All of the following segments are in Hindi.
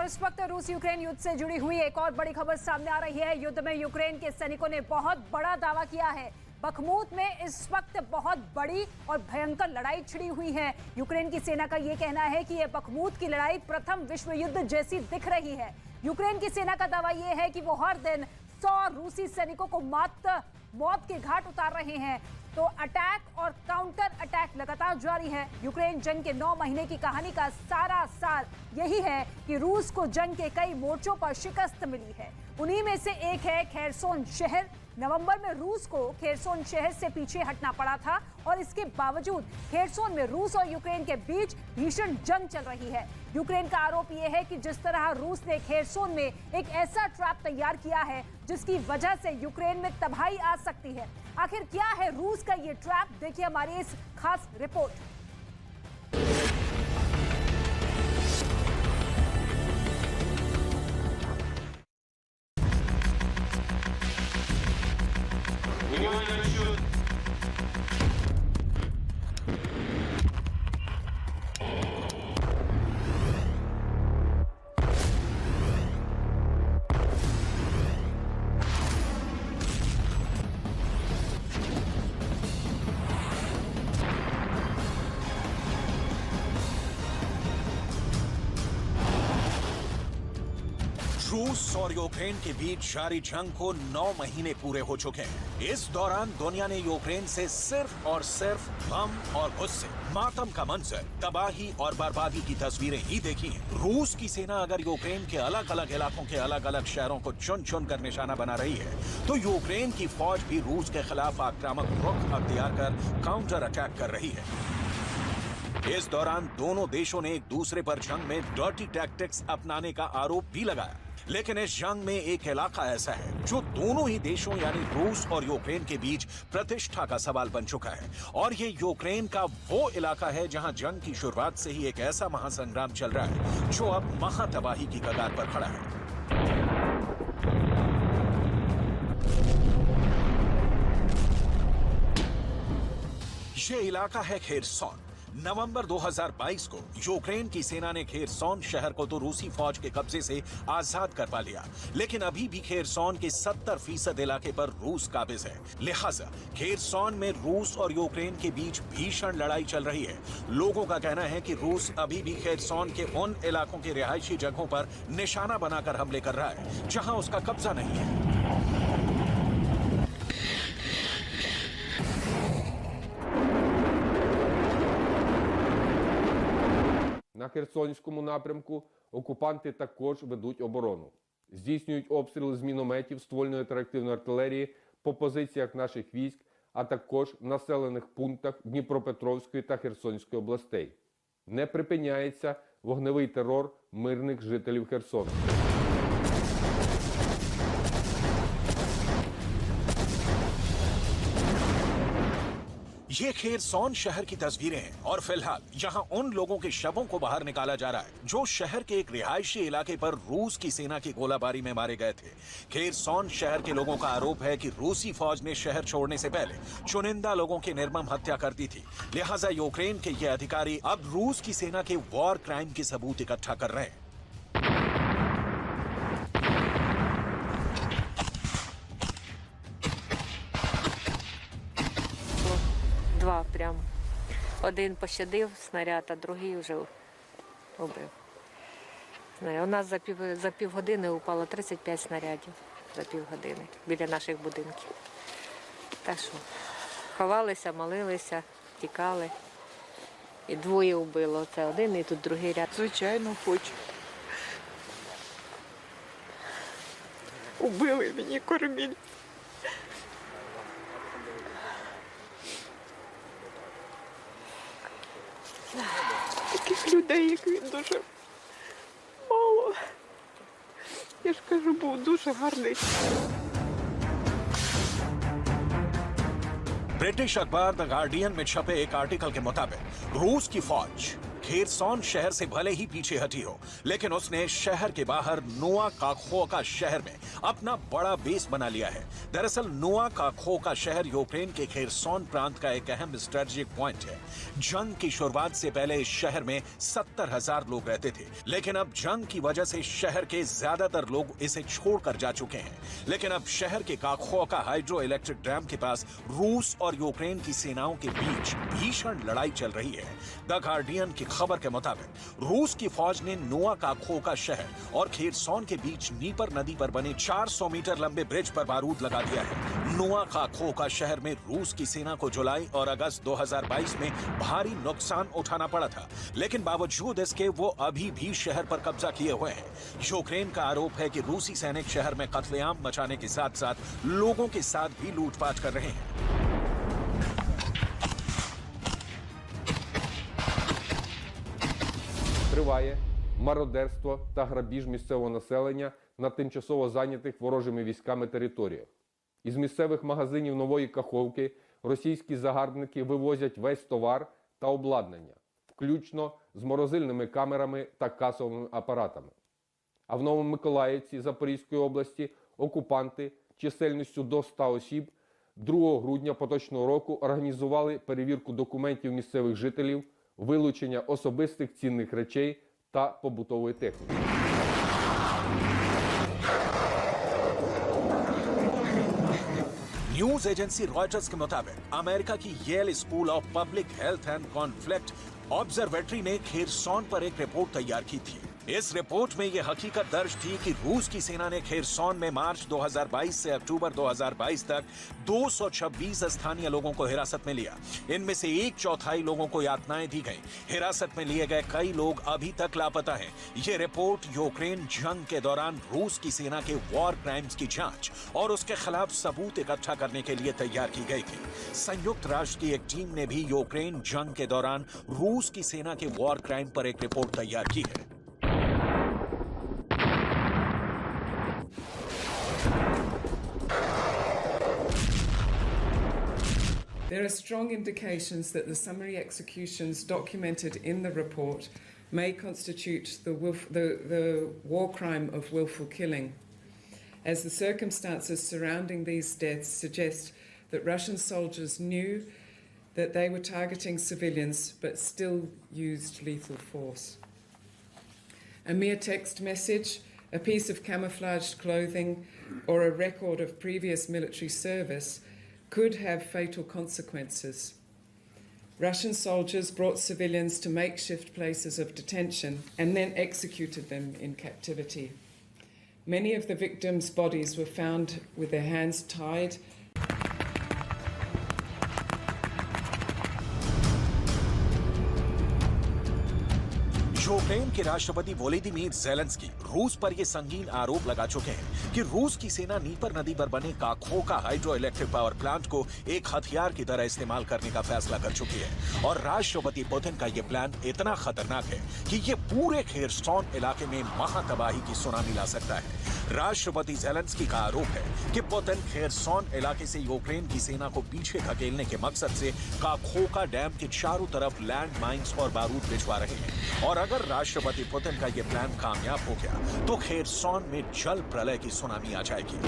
इस वक्त रूस यूक्रेन युद्ध से जुड़ी हुई एक और बड़ी खबर सामने आ रही है। युद्ध में यूक्रेन के सैनिकों ने बहुत बड़ा दावा किया है। बखमूत में इस वक्त बहुत बड़ी और भयंकर लड़ाई छिड़ी हुई है। यूक्रेन की सेना का यह कहना है कि यह बखमूत की लड़ाई प्रथम विश्व युद्ध जैसी दिख रही है। यूक्रेन की सेना का दावा यह है कि वो हर दिन 100 रूसी सैनिकों को मौत के घाट उतार रहे हैं। तो अटैक और काउंटर अटैक लगातार जारी है। यूक्रेन जंग के 9 महीने की कहानी का सारा सार यही है कि रूस को जंग के कई मोर्चों पर शिकस्त मिली है। उन्हीं में से एक है खेरसोन शहर। नवंबर में रूस को खेरसोन शहर से पीछे हटना पड़ा था और इसके बावजूद खेरसोन में रूस और यूक्रेन के बीच भीषण जंग चल रही है। यूक्रेन का आरोप यह है कि जिस तरह रूस ने खेरसोन में एक ऐसा ट्रैप तैयार किया है जिसकी वजह से यूक्रेन में तबाही आ सकती है। आखिर क्या है रूस का ये ट्रैप, देखिए हमारी इस खास रिपोर्ट। रूस और यूक्रेन के बीच जारी जंग को 9 महीने पूरे हो चुके हैं। इस दौरान दुनिया ने यूक्रेन से सिर्फ और सिर्फ बम और गुस्से, मातम का मंजर, तबाही और बर्बादी की तस्वीरें ही देखी हैं। रूस की सेना अगर यूक्रेन के अलग अलग इलाकों के अलग अलग शहरों को चुन चुन कर निशाना बना रही है, तो यूक्रेन की फौज भी रूस के खिलाफ आक्रामक रुख अख्तियार कर काउंटर अटैक कर रही है। इस दौरान दोनों देशों ने एक दूसरे पर जंग में डर्टी टैक्टिक्स अपनाने का आरोप भी लगाया। लेकिन इस जंग में एक इलाका ऐसा है जो दोनों ही देशों यानी रूस और यूक्रेन के बीच प्रतिष्ठा का सवाल बन चुका है। और ये यूक्रेन का वो इलाका है जहां जंग की शुरुआत से ही एक ऐसा महासंग्राम चल रहा है जो अब महातबाही की कगार पर खड़ा है। ये इलाका है खेरसोन। नवंबर 2022 को यूक्रेन की सेना ने खेरसोन शहर को तो रूसी फौज के कब्जे से आजाद कर पा लिया, लेकिन अभी भी खेरसोन के 70% इलाके पर रूस काबिज है। लिहाजा खेरसोन में रूस और यूक्रेन के बीच भीषण लड़ाई चल रही है। लोगों का कहना है कि रूस अभी भी खेरसोन के उन इलाकों के रिहायशी जगहों पर निशाना बनाकर हमले कर रहा है जहां उसका कब्जा नहीं है। На Херсонському напрямку окупанти також ведуть оборону. Здійснюють обстріли з мінометів, ствольної та реактивної артилерії по позиціях наших військ, а також в населених пунктах Дніпропетровської та Херсонської областей. Не припиняється вогневий терор мирних жителів Херсона. ये खेरसोन शहर की तस्वीरें हैं और फिलहाल यहाँ उन लोगों के शवों को बाहर निकाला जा रहा है जो शहर के एक रिहायशी इलाके पर रूस की सेना की गोलाबारी में मारे गए थे। खेरसोन शहर के लोगों का आरोप है कि रूसी फौज ने शहर छोड़ने से पहले चुनिंदा लोगों की निर्मम हत्या कर दी थी। लिहाजा यूक्रेन के ये अधिकारी अब रूस की सेना के वॉर क्राइम के सबूत इकट्ठा कर रहे हैं। Два прямо. Один пощадив снаряд, а другий вже убив. У нас за півгодини упало 35 снарядів. За півгодини біля наших будинків. Так що ховалися, молилися, тікали. І двоє вбило. Це один і тут другий ряд. Звичайно, хочу. Убили мені корміль. Таких людей, як він, дуже мало. Я ж кажу, був дуже гарний. ब्रिटिश अखबार द गार्डियन में छपे एक आर्टिकल के मुताबिक रूस की फौज खेरसॉन शहर से भले ही पीछे हटी हो, लेकिन उसने शहर के बाहर नोआ काखोका शहर में अपना बड़ा बेस बना लिया है। दरअसल नोआ काखोका शहर यूक्रेन के खेरसॉन प्रांत का एक अहम स्ट्रेटेजिक पॉइंट है। जंग की शुरुआत से पहले इस शहर में 70,000 लोग रहते थे, लेकिन अब जंग की वजह से शहर के ज्यादातर लोग इसे छोड़कर जा चुके हैं। लेकिन अब शहर के काखोका हाइड्रो इलेक्ट्रिक डैम के पास रूस और यूक्रेन की सेनाओं के बीच भीषण लड़ाई चल रही है। द गार्डियन की खबर के मुताबिक रूस की फौज ने नोआ काखोका शहर और खेरसॉन के बीच नीपर नदी पर बने 400 मीटर लंबे ब्रिज पर बारूद लगा दिया है। नोआ काखोका शहर में रूस की सेना को जुलाई और अगस्त 2022 में भारी नुकसान उठाना पड़ा था, लेकिन बावजूद इसके वो अभी भी शहर पर कब्जा किए हुए हैं। यूक्रेन का आरोप है कि रूसी सैनिक शहर में कत्लेआम मचाने के साथ साथ लोगों के साथ भी लूटपाट कर रहे हैं। Триває мародерство та грабіж місцевого населення на тимчасово зайнятих ворожими військами територіях. Із місцевих магазинів Нової Каховки російські загарбники вивозять весь товар та обладнання, включно з морозильними камерами та касовими апаратами. А в Новомиколаївці Запорізької області окупанти чисельністю до 100 осіб 2 грудня поточного року організували перевірку документів місцевих жителів, вилучення особистих цінних речей та побутової техніки. न्यूज एजेंसी रॉयटर्स के मुताबिक अमेरिका की Yale School of Public Health and Conflict Observatory ने खेरसॉन पर एक रिपोर्ट तैयार की थी। इस रिपोर्ट में यह हकीकत दर्ज थी कि रूस की सेना ने खेरसॉन में मार्च 2022 से अक्टूबर 2022 तक 226 स्थानीय लोगों को हिरासत में लिया। इनमें से 1/4 लोगों को यातनाएं दी गई। हिरासत में लिए गए कई लोग अभी तक लापता हैं। ये रिपोर्ट यूक्रेन जंग के दौरान रूस की सेना के वॉर क्राइम्स की जांच और उसके खिलाफ सबूत इकट्ठा करने के लिए तैयार की गई थी। संयुक्त राष्ट्र की एक टीम ने भी यूक्रेन जंग के दौरान रूस की सेना के वॉर क्राइम पर एक रिपोर्ट तैयार की है। There are strong indications that the summary executions documented in the report may constitute the war crime of willful killing, as the circumstances surrounding these deaths suggest that Russian soldiers knew that they were targeting civilians but still used lethal force. A mere text message, a piece of camouflaged clothing, or a record of previous military service could have fatal consequences. Russian soldiers brought civilians to makeshift places of detention and then executed them in captivity. Many of the victims' bodies were found with their hands tied. Ukraine के राष्ट्रपति वोलोदिमीर ज़ेलेंस्की रूस पर ये संगीन आरोप लगा चुके हैं कि रूस की सेना नीपर नदी पर बने काखोका हाइड्रो इलेक्ट्रिक पावर प्लांट को एक हथियार की तरह इस्तेमाल करने का फैसला कर चुकी है। और राष्ट्रपति पुतिन का ये प्लान इतना खतरनाक है कि ये पूरे खेरसॉन इलाके में महातबाही की सुनामी ला सकता है। राष्ट्रपति ज़ेलेंस्की का आरोप है कि पुतिन खेरसॉन इलाके से यूक्रेन की सेना को पीछे धकेलने के मकसद से काखोका डैम के चारों तरफ लैंड माइंस और बारूद भिजवा रहे हैं। और अगर राष्ट्रपति पुतिन का यह प्लान कामयाब हो गया तो खेरसॉन में जल प्रलय की सुनामी आ जाएगी।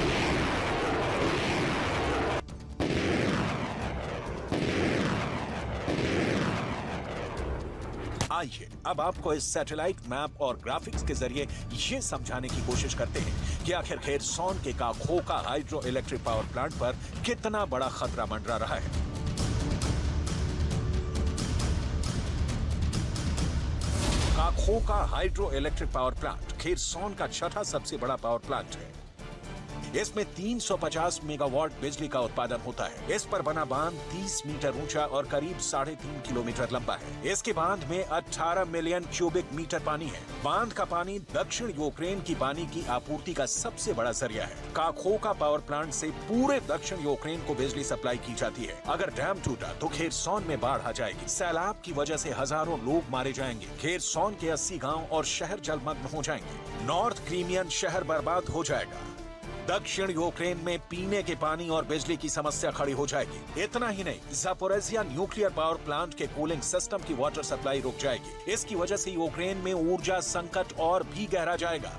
आइए अब आपको इस सैटेलाइट मैप और ग्राफिक्स के जरिए ये समझाने की कोशिश करते हैं कि आखिर खेरसॉन के Kakhovka hydroelectric power plant पर कितना बड़ा खतरा मंडरा रहा है। Kakhovka hydroelectric power plant Kherson का 6ठा सबसे बड़ा पावर प्लांट है। इसमें 350 मेगावाट बिजली का उत्पादन होता है। इस पर बना बांध 30 मीटर ऊंचा और करीब 3.5 किलोमीटर लंबा है। इसके बांध में 18 मिलियन क्यूबिक मीटर पानी है। बांध का पानी दक्षिण यूक्रेन की पानी की आपूर्ति का सबसे बड़ा जरिया है। काखोका पावर प्लांट से पूरे दक्षिण यूक्रेन को बिजली सप्लाई की जाती है। अगर डैम टूटा तो खेरसॉन में बाढ़ आ जाएगी। सैलाब की वजह से हजारों लोग मारे जाएंगे। खेरसॉन के 80 गाँव और शहर जलमग्न हो जाएंगे। नॉर्थ क्रीमियन शहर बर्बाद हो जाएगा। दक्षिण यूक्रेन में पीने के पानी और बिजली की समस्या खड़ी हो जाएगी। इतना ही नहीं, ज़ापोरिज़िया न्यूक्लियर पावर प्लांट के कूलिंग सिस्टम की वाटर सप्लाई रुक जाएगी। इसकी वजह से यूक्रेन में ऊर्जा संकट और भी गहरा जाएगा।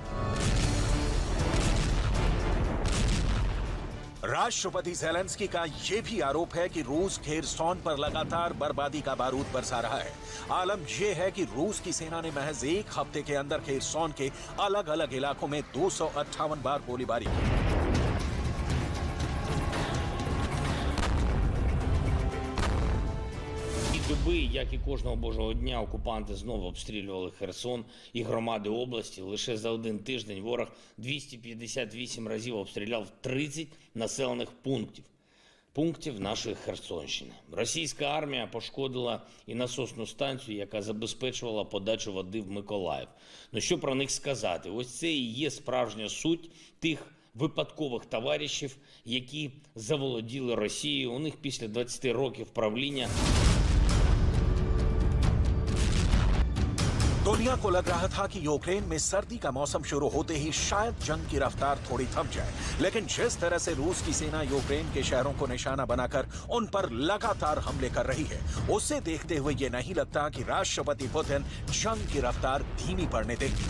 राष्ट्रपति ज़ेलेंस्की का यह भी आरोप है कि रूस खेरसोन पर लगातार बर्बादी का बारूद बरसा रहा है। आलम यह है कि रूस की सेना ने महज एक हफ्ते के अंदर खेरसोन के अलग अलग इलाकों में 258 बार गोलीबारी की। Доби, як і кожного божого дня, окупанти знову обстрілювали Херсон і громади області. Лише за один тиждень ворог 258 разів обстріляв 30 населених пунктів нашої Херсонщини. Російська армія пошкодила і насосну станцію, яка забезпечувала подачу води в Миколаїв. Ну що про них сказати? Ось це і є справжня суть тих випадкових товаришів, які заволоділи Росією. У них після 20 років правління दुनिया को लग रहा था कि यूक्रेन में सर्दी का मौसम शुरू होते ही शायद जंग की रफ्तार थोड़ी थम जाए, लेकिन जिस तरह से रूस की सेना यूक्रेन के शहरों को निशाना बनाकर उन पर लगातार हमले कर रही है, उसे देखते हुए ये नहीं लगता कि राष्ट्रपति पुतिन जंग की रफ्तार धीमी पड़ने देंगे।